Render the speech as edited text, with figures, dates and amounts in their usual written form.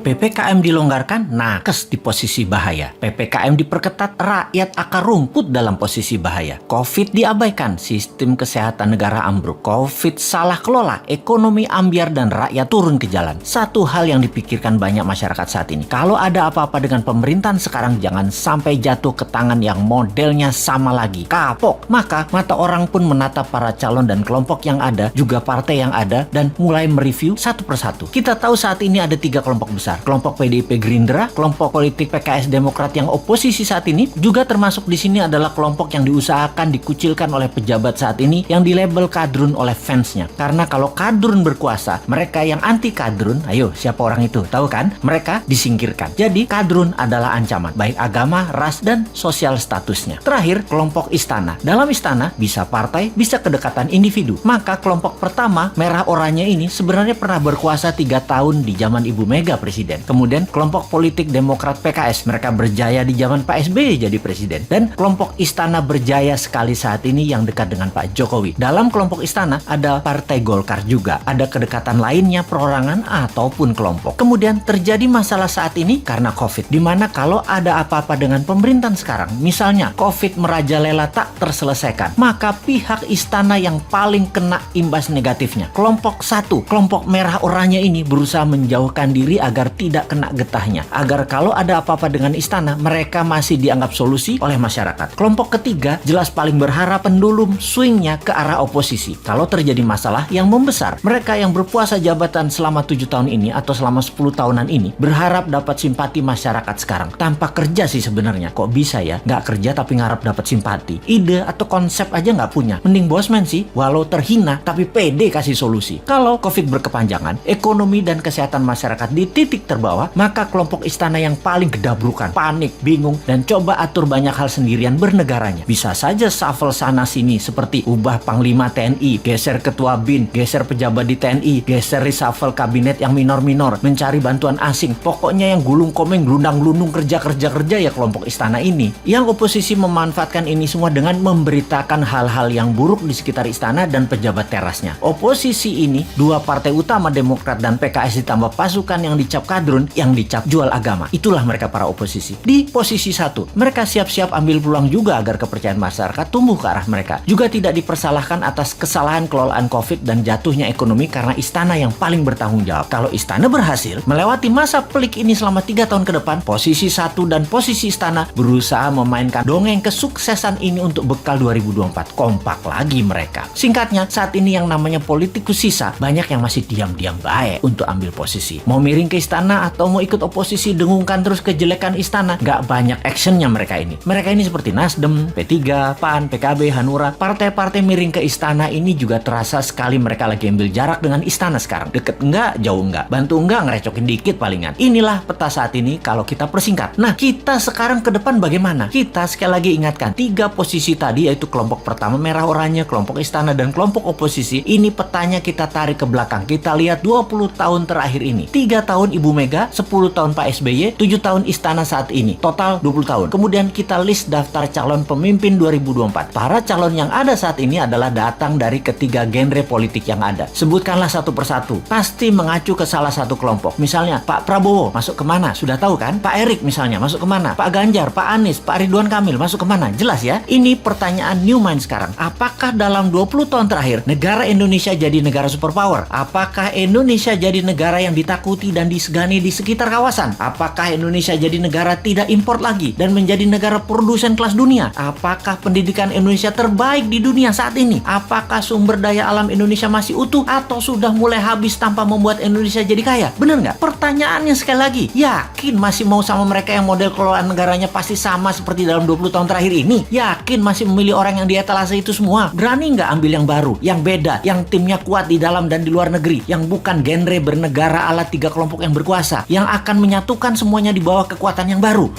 PPKM dilonggarkan, nakes di posisi bahaya. PPKM diperketat, rakyat akar rumput dalam posisi bahaya. Covid diabaikan, sistem kesehatan negara ambruk. Covid salah kelola, ekonomi ambyar dan rakyat turun ke jalan. Satu hal yang dipikirkan banyak masyarakat saat ini, kalau ada apa-apa dengan pemerintahan sekarang, jangan sampai jatuh ke tangan yang modelnya sama lagi, kapok. Maka mata orang pun menatap para calon dan kelompok yang ada, juga partai yang ada, dan mulai mereview satu persatu. Kita tahu saat ini ada 3 kelompok besar. Kelompok PDIP Gerindra, kelompok politik PKS Demokrat yang oposisi saat ini, juga termasuk di sini adalah kelompok yang diusahakan dikucilkan oleh pejabat saat ini yang dilabel kadrun oleh fansnya. Karena kalau kadrun berkuasa, mereka yang anti kadrun, ayo siapa orang itu? Tahu kan? Mereka disingkirkan. Jadi kadrun adalah ancaman, baik agama, ras, dan sosial statusnya. Terakhir, kelompok istana. Dalam istana bisa partai, bisa kedekatan individu. Maka kelompok pertama, merah oranye ini sebenarnya pernah berkuasa 3 tahun di zaman Ibu Mega presiden. Kemudian kelompok politik Demokrat PKS, mereka berjaya di zaman Pak SBY jadi presiden. Dan kelompok istana berjaya sekali saat ini yang dekat dengan Pak Jokowi. Dalam kelompok istana ada Partai Golkar juga. Ada kedekatan lainnya perorangan ataupun kelompok. Kemudian terjadi masalah saat ini karena Covid. Dimana kalau ada apa-apa dengan pemerintahan sekarang, misalnya Covid merajalela tak terselesaikan, maka pihak istana yang paling kena imbas negatifnya. Kelompok 1, kelompok merah oranye ini berusaha menjauhkan diri agar tidak kena getahnya. Agar kalau ada apa-apa dengan istana, mereka masih dianggap solusi oleh masyarakat. Kelompok ketiga jelas paling berharap pendulum swingnya ke arah oposisi. Kalau terjadi masalah yang membesar, mereka yang berpuasa jabatan selama 7 tahun ini atau selama 10 tahunan ini berharap dapat simpati masyarakat sekarang. Tanpa kerja sih sebenarnya. Kok bisa ya? Nggak kerja tapi ngarap dapat simpati. Ide atau konsep aja nggak punya. Mending bosman sih, walau terhina tapi pede kasih solusi. Kalau Covid berkepanjangan, ekonomi dan kesehatan masyarakat di titik terbawah, maka kelompok istana yang paling gedabrukan, panik, bingung, dan coba atur banyak hal sendirian bernegaranya. Bisa saja shuffle sana sini seperti ubah Panglima TNI, geser Ketua BIN, geser pejabat di TNI, geser reshuffle kabinet yang minor-minor, mencari bantuan asing. Pokoknya yang gulung komeng, gelundang-gelundung kerja ya kelompok istana ini. Yang oposisi memanfaatkan ini semua dengan memberitakan hal-hal yang buruk di sekitar istana dan pejabat terasnya. Oposisi ini, 2 partai utama Demokrat dan PKS ditambah pasukan yang dicap kadrun, yang dicap jual agama. Itulah mereka para oposisi. Di posisi 1, mereka siap-siap ambil peluang juga agar kepercayaan masyarakat tumbuh ke arah mereka. Juga tidak dipersalahkan atas kesalahan kelolaan Covid dan jatuhnya ekonomi karena istana yang paling bertanggung jawab. Kalau istana berhasil melewati masa pelik ini selama 3 tahun ke depan, posisi 1 dan posisi istana berusaha memainkan dongeng kesuksesan ini untuk bekal 2024. Kompak lagi mereka. Singkatnya, saat ini yang namanya politikus sisa, banyak yang masih diam-diam baik untuk ambil posisi. Mau miring ke istana atau mau ikut oposisi dengungkan terus kejelekan istana, nggak banyak actionnya mereka ini. Mereka ini seperti Nasdem, P3, PAN, PKB, Hanura. Partai-partai miring ke istana ini juga terasa sekali mereka lagi ambil jarak dengan istana sekarang. Deket enggak, jauh enggak, bantu enggak, ngerecokin dikit palingan. Inilah peta saat ini kalau kita persingkat. Nah, kita sekarang ke depan bagaimana? Kita sekali lagi ingatkan, 3 posisi tadi yaitu kelompok pertama merah oranye, kelompok istana, dan kelompok oposisi. Ini petanya kita tarik ke belakang. Kita lihat 20 tahun terakhir ini. 3 tahun Ibu Mega, 10 tahun Pak SBY, 7 tahun istana saat ini. Total 20 tahun. Kemudian kita list daftar calon pemimpin 2024. Para calon yang ada saat ini adalah datang dari ketiga genre politik yang ada. Sebutkanlah satu persatu. Pasti mengacu ke salah satu kelompok. Misalnya Pak Prabowo masuk kemana? Sudah tahu kan? Pak Erik misalnya masuk kemana? Pak Ganjar, Pak Anies, Pak Ridwan Kamil masuk kemana? Jelas ya? Ini pertanyaan new mind sekarang. Apakah dalam 20 tahun terakhir negara Indonesia jadi negara superpower? Apakah Indonesia jadi negara yang ditakuti dan disegani di sekitar kawasan? Apakah Indonesia jadi negara tidak import lagi dan menjadi negara produsen kelas dunia? Apakah pendidikan Indonesia terbaik di dunia saat ini? Apakah sumber daya alam Indonesia masih utuh atau sudah mulai habis tanpa membuat Indonesia jadi kaya? Bener nggak? Pertanyaannya sekali lagi, yakin masih mau sama mereka yang model kelolaan negaranya pasti sama seperti dalam 20 tahun terakhir ini? Yakin masih memilih orang yang di etalase itu semua? Berani nggak ambil yang baru, yang beda, yang timnya kuat di dalam dan di luar negeri, yang bukan genre bernegara ala 3 kelompok yang berkuasa, yang akan menyatukan semuanya di bawah kekuatan yang baru?